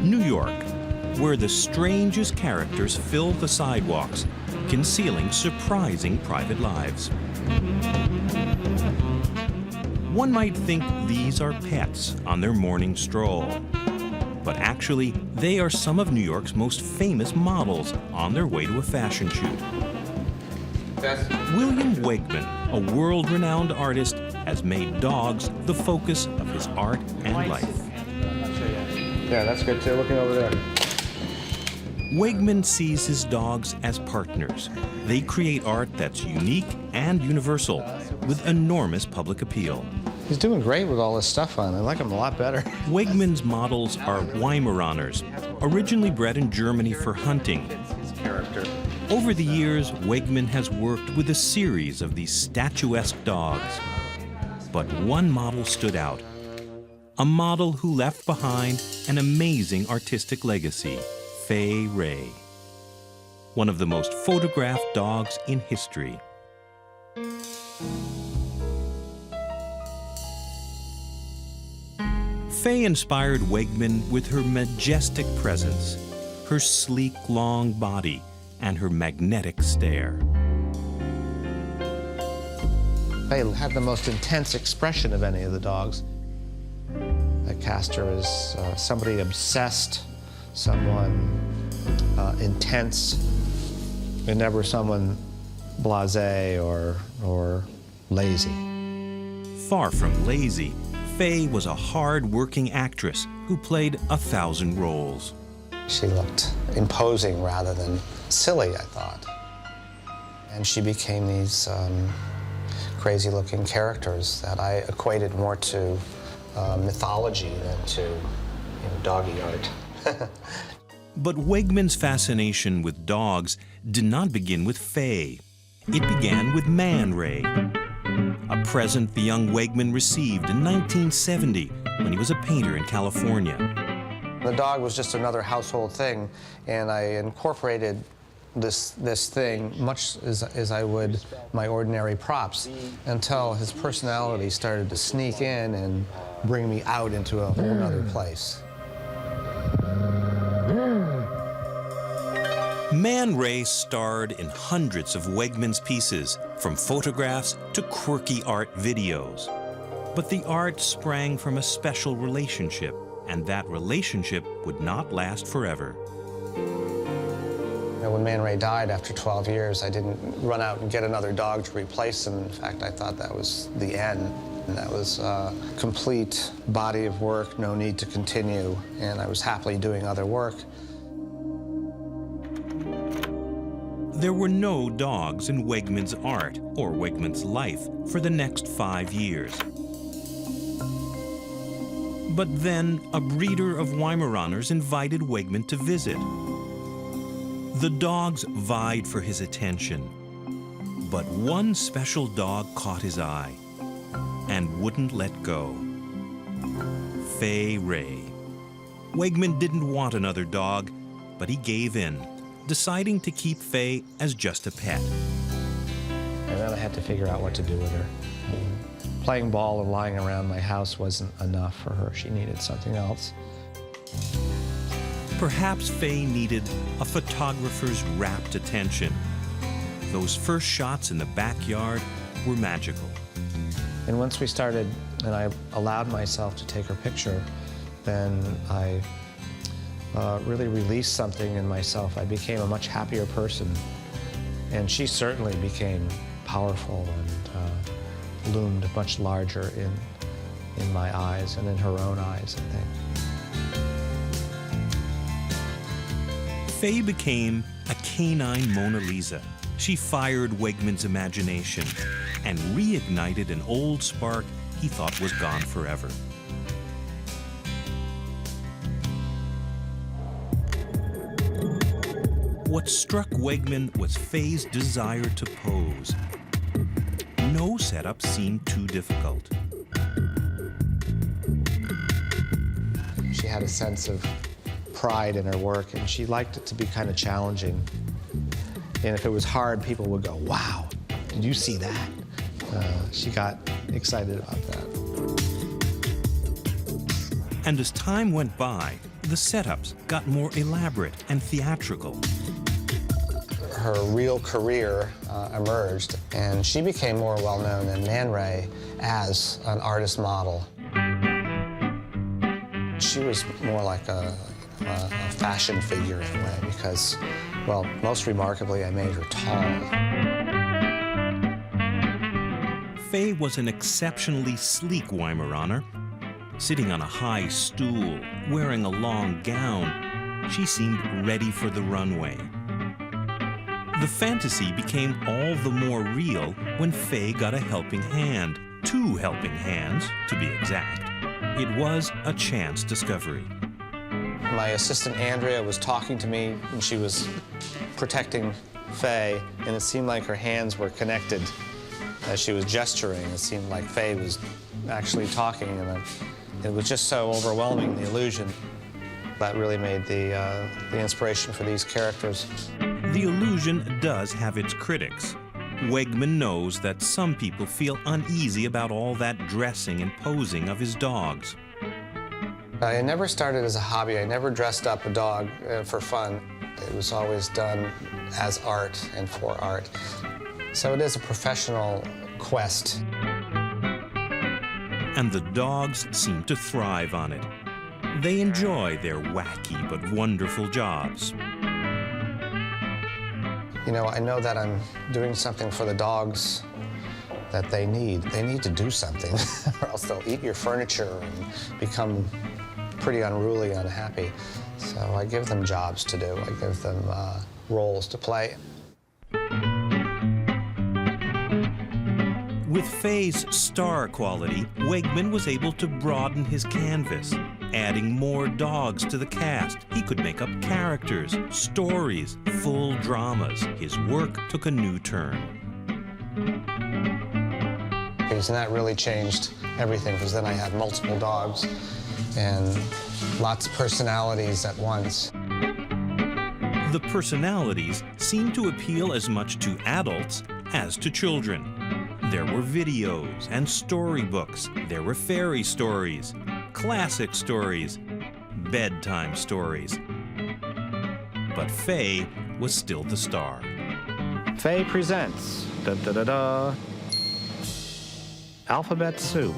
New York, where the strangest characters fill the sidewalks, concealing surprising private lives. One might think these are pets on their morning stroll. But actually, they are some of New York's most famous models on their way to a fashion shoot. William Wegman, a world-renowned artist, has made dogs the focus of his art and life. Yeah, that's good too, looking over there. Wegman sees his dogs as partners. They create art that's unique and universal, with enormous public appeal. He's doing great with all this stuff on. I like him a lot better. Wegman's models are Weimaraners, originally bred in Germany for hunting. Over the years, Wegman has worked with a series of these statuesque dogs. But one model stood out, a model who left behind an amazing artistic legacy, Fay Ray, one of the most photographed dogs in history. Fay inspired Wegman with her majestic presence, her sleek, long body, and her magnetic stare. Fay had the most intense expression of any of the dogs. I cast her as somebody obsessed, someone intense, and never someone blasé or lazy. Far from lazy, Fay was a hard-working actress who played 1,000 roles. She looked imposing rather than silly, I thought. And she became these crazy-looking characters that I equated more to mythology than to doggy art. But Wegman's fascination with dogs did not begin with Fay. It began with Man Ray, a present the young Wegman received in 1970 when he was a painter in California. The dog was just another household thing, and I incorporated this thing much as I would my ordinary props until his personality started to sneak in and bring me out into a whole other place. Man Ray starred in hundreds of Wegman's pieces, from photographs to quirky art videos. But the art sprang from a special relationship, and that relationship would not last forever. When Man Ray died after 12 years, I didn't run out and get another dog to replace him. In fact, I thought that was the end. And that was a complete body of work, no need to continue, and I was happily doing other work. There were no dogs in Wegman's art or Wegman's life for the next 5 years. But then a breeder of Weimaraners invited Wegman to visit. The dogs vied for his attention, but one special dog caught his eye and wouldn't let go. Fay Ray. Wegman didn't want another dog, but he gave in, deciding to keep Fay as just a pet. And then I had to figure out what to do with her. Playing ball and lying around my house wasn't enough for her. She needed something else. Perhaps Fay needed a photographer's rapt attention. Those first shots in the backyard were magical. And once we started, and I allowed myself to take her picture, then I really released something in myself. I became a much happier person. And she certainly became powerful and loomed much larger in my eyes and in her own eyes, I think. Fay became a canine Mona Lisa. She fired Wegman's imagination and reignited an old spark he thought was gone forever. What struck Wegman was Fay's desire to pose. No setup seemed too difficult. She had a sense of pride in her work, and she liked it to be kind of challenging. And if it was hard, people would go, "Wow, did you see that?" She got excited about that. And as time went by, the setups got more elaborate and theatrical. Her real career emerged, and she became more well-known than Man Ray as an artist model. She was more like a fashion figure in a way because, well, most remarkably, I made her tall. Fay was an exceptionally sleek Weimaraner. Sitting on a high stool, wearing a long gown, she seemed ready for the runway. The fantasy became all the more real when Fay got a helping hand. 2 helping hands, to be exact. It was a chance discovery. My assistant Andrea was talking to me, and she was protecting Fay, and it seemed like her hands were connected as she was gesturing. It seemed like Fay was actually talking, and it was just so overwhelming, the illusion. That really made the inspiration for these characters. The illusion does have its critics. Wegman knows that some people feel uneasy about all that dressing and posing of his dogs. I never started as a hobby. I never dressed up a dog for fun. It was always done as art and for art. So it is a professional quest. And the dogs seem to thrive on it. They enjoy their wacky but wonderful jobs. You know, I know that I'm doing something for the dogs that they need. They need to do something, or else they'll eat your furniture and become pretty unruly, unhappy. So I give them jobs to do. I give them roles to play. With Fay's star quality, Wegman was able to broaden his canvas. Adding more dogs to the cast, he could make up characters, stories, full dramas. His work took a new turn. And that really changed everything, because then I had multiple dogs and lots of personalities at once. The personalities seemed to appeal as much to adults as to children. There were videos and storybooks. There were fairy stories, classic stories, bedtime stories. But Fay was still the star. Fay presents da-da-da-da, Alphabet Soup.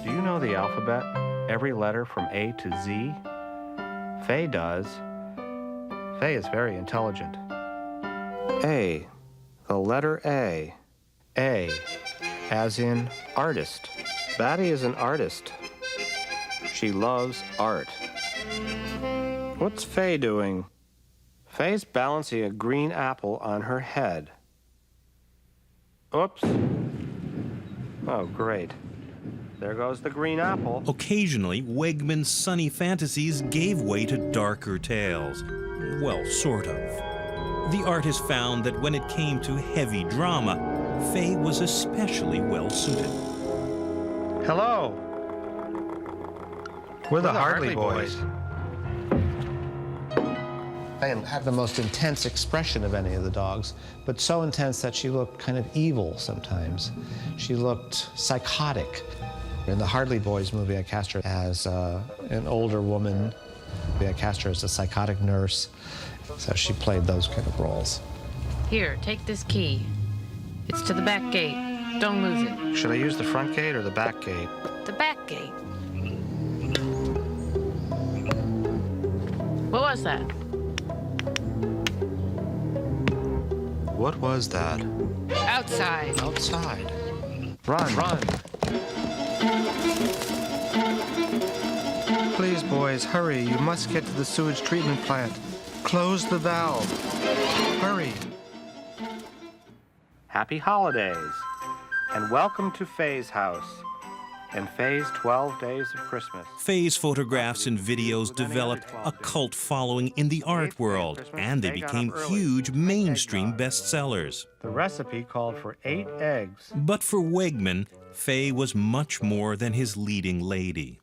Do you know the alphabet? Every letter from A to Z? Fay does. Fay is very intelligent. A, the letter A. A, as in artist. Batty is an artist. She loves art. What's Fay doing? Fay's balancing a green apple on her head. Oops. Oh, great. There goes the green apple. Occasionally, Wegman's sunny fantasies gave way to darker tales. Well, sort of. The artist found that when it came to heavy drama, Fay was especially well-suited. Hello. We're the Hartley Boys. Fay had the most intense expression of any of the dogs, but so intense that she looked kind of evil sometimes. She looked psychotic. In the Hartley Boys movie, I cast her as an older woman. I cast her as a psychotic nurse, so she played those kind of roles. Here, take this key. It's to the back gate. Don't lose it. Should I use the front gate or the back gate? The back gate. What was that? What was that? Outside. Outside. Run, run. Please, boys, hurry. You must get to the sewage treatment plant. Close the valve. Hurry. Happy holidays, and welcome to Fay's house and Fay's 12 Days of Christmas. Fay's photographs and videos developed a cult following in the art world, and they became huge mainstream bestsellers. The recipe called for 8 eggs. But for Wegman, Fay was much more than his leading lady.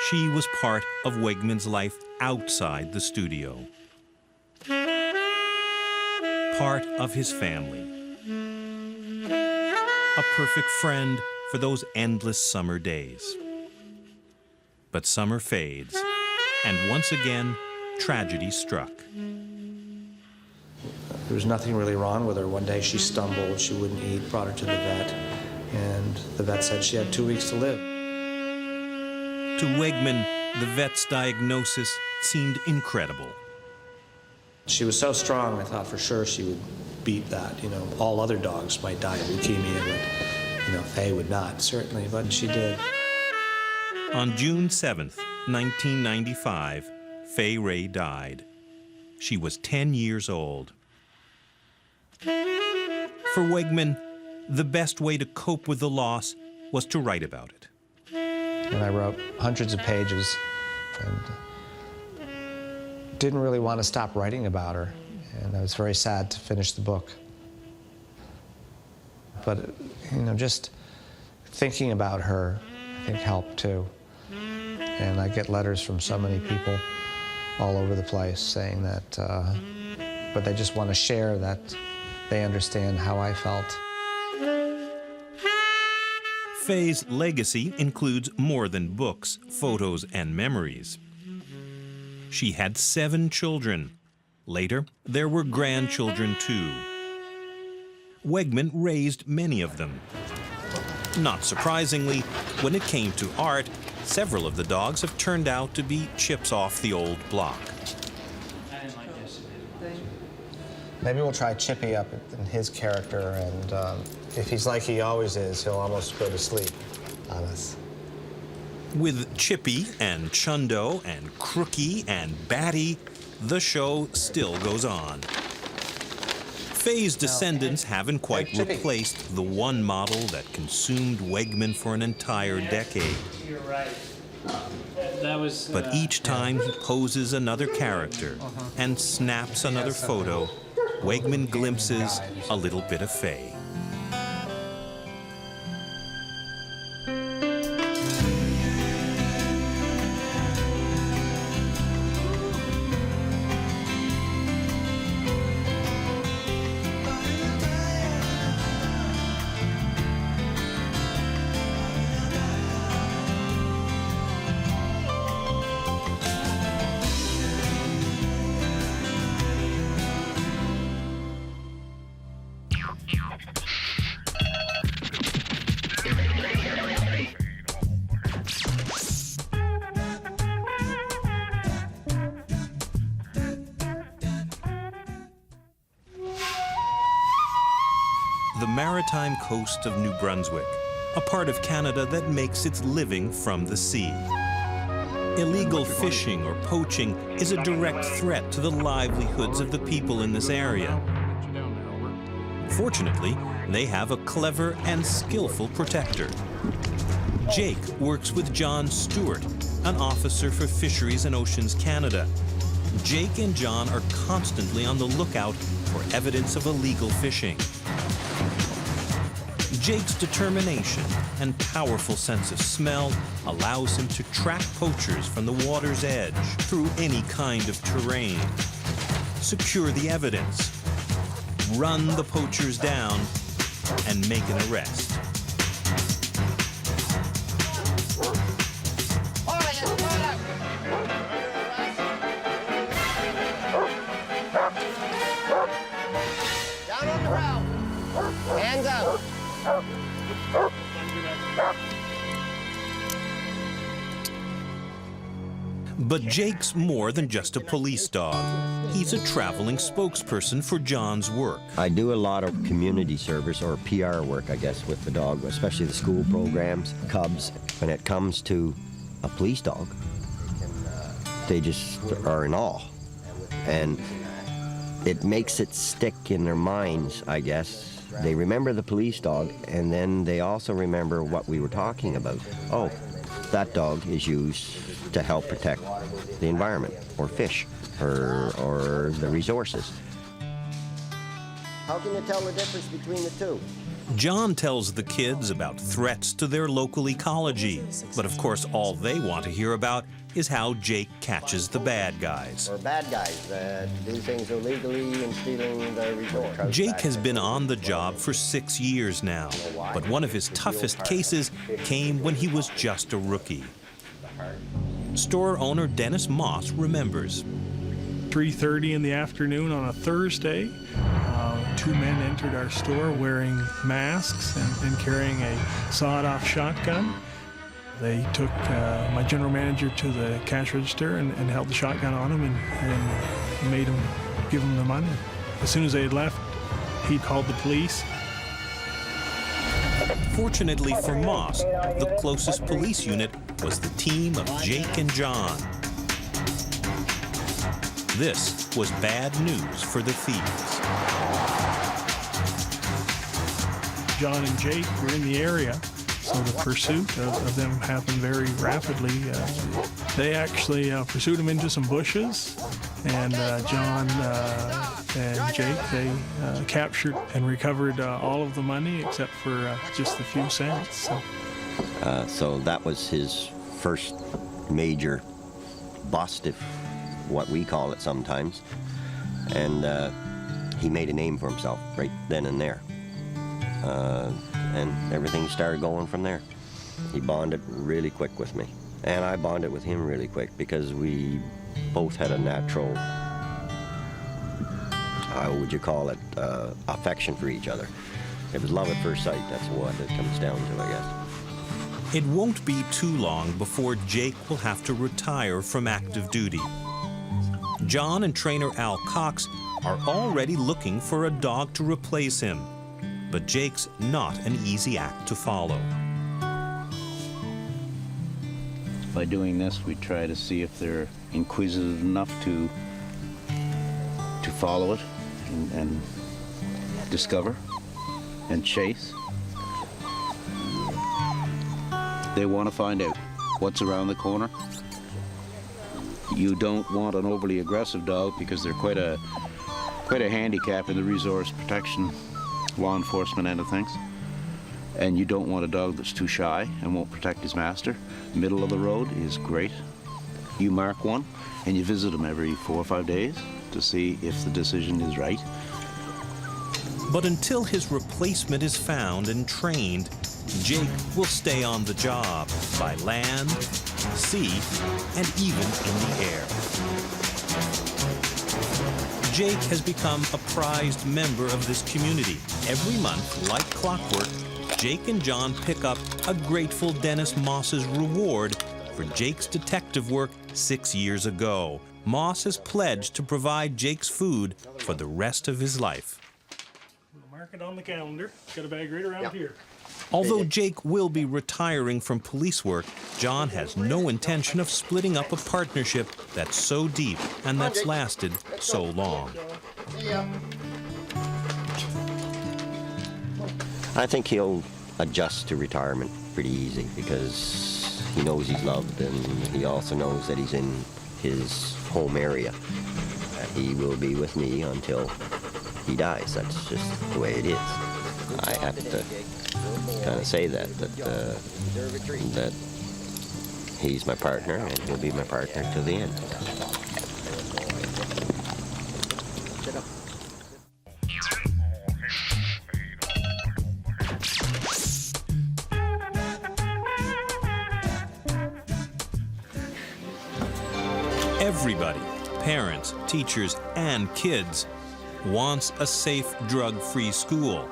She was part of Wegman's life outside the studio. Part of his family. A perfect friend, for those endless summer days. But summer fades, and once again, tragedy struck. There was nothing really wrong with her. One day she stumbled, she wouldn't eat, brought her to the vet, and the vet said she had 2 weeks to live. To Wegman, the vet's diagnosis seemed incredible. She was so strong, I thought for sure she would beat that. You know, all other dogs might die of leukemia, but, you know, Fay would not, certainly, but she did. On June 7th, 1995, Fay Ray died. She was 10 years old. For Wegman, the best way to cope with the loss was to write about it. And I wrote hundreds of pages and didn't really want to stop writing about her. And I was very sad to finish the book. But, you know, just thinking about her, I think, helped too. And I get letters from so many people all over the place saying that, but they just want to share that they understand how I felt. Fay's legacy includes more than books, photos, and memories. She had 7 children. Later, there were grandchildren too. Wegman raised many of them. Not surprisingly, when it came to art, several of the dogs have turned out to be chips off the old block. Maybe we'll try Chippy up in his character, and if he's like he always is, he'll almost go to sleep on us. With Chippy and Chundo and Crookie and Batty, the show still goes on. Fay's descendants haven't quite replaced the one model that consumed Wegman for an entire decade. You're right. That was. But each time he poses another character and snaps another photo, Wegman glimpses a little bit of Fay. The maritime coast of New Brunswick, a part of Canada that makes its living from the sea. Illegal fishing or poaching is a direct threat to the livelihoods of the people in this area. Fortunately, they have a clever and skillful protector. Jake works with John Stewart, an officer for Fisheries and Oceans Canada. Jake and John are constantly on the lookout for evidence of illegal fishing. Jake's determination and powerful sense of smell allows him to track poachers from the water's edge through any kind of terrain, secure the evidence, run the poachers down, and make an arrest. Down on the ground. Hands up. But Jake's more than just a police dog. He's a traveling spokesperson for John's work. I do a lot of community service or PR work, I guess, with the dog, especially the school programs, cubs. When it comes to a police dog, they just are in awe. And it makes it stick in their minds, I guess. They remember the police dog, and then they also remember what we were talking about. Oh, that dog is used to help protect the environment, or fish, or the resources. How can you tell the difference between the two? John tells the kids about threats to their local ecology, but of course all they want to hear about is how Jake catches the bad guys. Or bad guys that do things illegally and stealing the resort. Jake has been on the job for 6 years now, but one of his toughest cases came when he was just a rookie. Store owner Dennis Moss remembers. 3:30 in the afternoon on a Thursday, two men entered our store wearing masks and carrying a sawed-off shotgun. They took my general manager to the cash register and held the shotgun on him and made him give him the money. As soon as they had left, he called the police. Fortunately for Moss, the closest police unit was the team of Jake and John. This was bad news for the thieves. John and Jake were in the area, so the pursuit of them happened very rapidly. They actually pursued them into some bushes, and John and Jake, they captured and recovered all of the money except for just a few cents. So that was his first major bust, if what we call it sometimes, and he made a name for himself right then and there. And everything started going from there. He bonded really quick with me, and I bonded with him really quick because we both had a natural, how would you call it, affection for each other. It was love at first sight. That's what it comes down to, I guess. It won't be too long before Jake will have to retire from active duty. John and trainer Al Cox are already looking for a dog to replace him. But Jake's not an easy act to follow. By doing this, we try to see if they're inquisitive enough to follow it and discover and chase. They want to find out what's around the corner. You don't want an overly aggressive dog because they're quite a handicap in the resource protection, law enforcement end of things. And you don't want a dog that's too shy and won't protect his master. Middle of the road is great. You mark one and you visit him every 4 or 5 days to see if the decision is right. But until his replacement is found and trained, Jake will stay on the job by land, sea, and even in the air. Jake has become a prized member of this community. Every month, like clockwork, Jake and John pick up a grateful Dennis Moss's reward for Jake's detective work 6 years ago. Moss has pledged to provide Jake's food for the rest of his life. Mark it on the calendar. Got a bag right around here. Although Jake will be retiring from police work, John has no intention of splitting up a partnership that's so deep and that's lasted so long. I think he'll adjust to retirement pretty easy because he knows he's loved, and he also knows that he's in his home area. He will be with me until he dies. That's just the way it is. I have to kind of say that he's my partner and he'll be my partner till the end. Everybody, parents, teachers, and kids, wants a safe, drug-free school,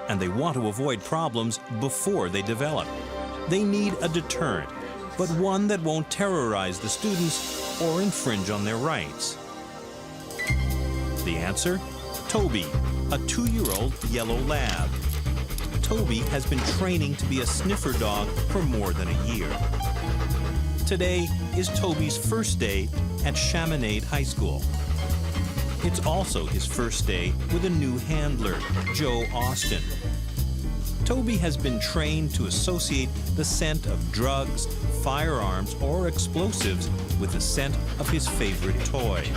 and they want to avoid problems before they develop. They need a deterrent, but one that won't terrorize the students or infringe on their rights. The answer? Toby, a 2-year-old yellow lab. Toby has been training to be a sniffer dog for more than a year. Today is Toby's first day at Chaminade High School. It's also his first day with a new handler, Joe Austin. Toby has been trained to associate the scent of drugs, firearms, or explosives with the scent of his favorite toy.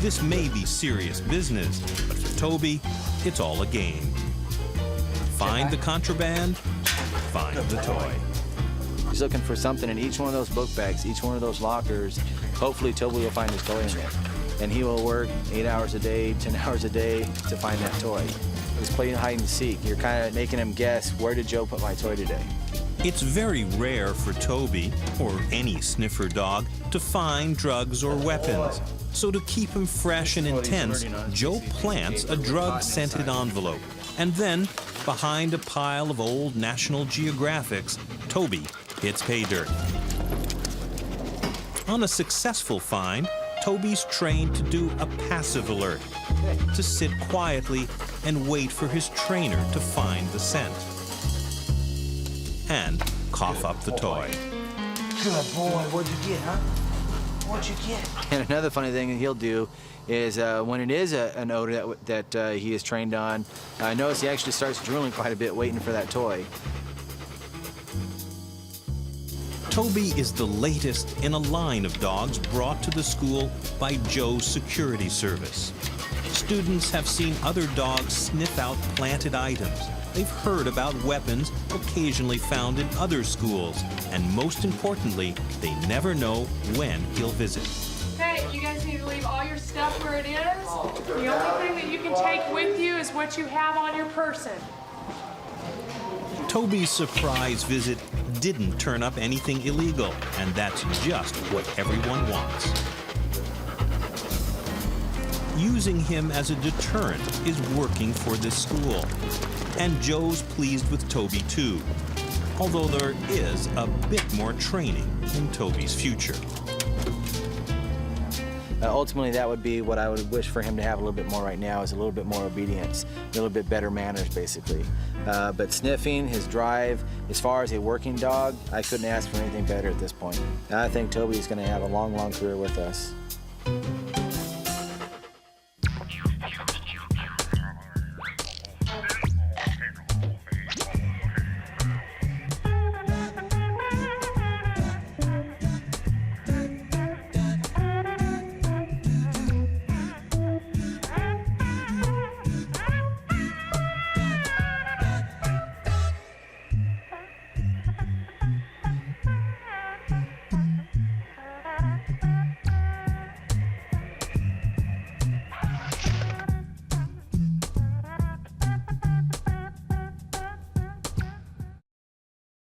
This may be serious business, but for Toby, it's all a game. Find the contraband, find the toy. He's looking for something in each one of those book bags, each one of those lockers. Hopefully Toby will find his toy in there. And he will work 8 hours a day, 10 hours a day to find that toy. He's playing hide and seek. You're kind of making him guess, where did Joe put my toy today? It's very rare for Toby, or any sniffer dog, to find drugs or weapons. So to keep him fresh and intense, Joe plants a drug-scented envelope. And then, behind a pile of old National Geographics, Toby hits pay dirt. On a successful find, Toby's trained to do a passive alert, to sit quietly and wait for his trainer to find the scent. And cough up the toy. Good boy. What'd you get, huh? What'd you get? And another funny thing that he'll do is when it is an odor that he is trained on, I notice he actually starts drooling quite a bit waiting for that toy. Toby is the latest in a line of dogs brought to the school by Joe's security service. Students have seen other dogs sniff out planted items. They've heard about weapons occasionally found in other schools. And most importantly, they never know when he'll visit. Okay, you guys need to leave all your stuff where it is. The only thing that you can take with you is what you have on your person. Toby's surprise visit didn't turn up anything illegal, and that's just what everyone wants. Using him as a deterrent is working for this school. And Joe's pleased with Toby too, although there is a bit more training in Toby's future. Ultimately, that would be what I would wish for him to have a little bit more right now, is a little bit more obedience, a little bit better manners, basically. But sniffing, his drive, as far as a working dog, I couldn't ask for anything better at this point. I think Toby is going to have a long, long career with us.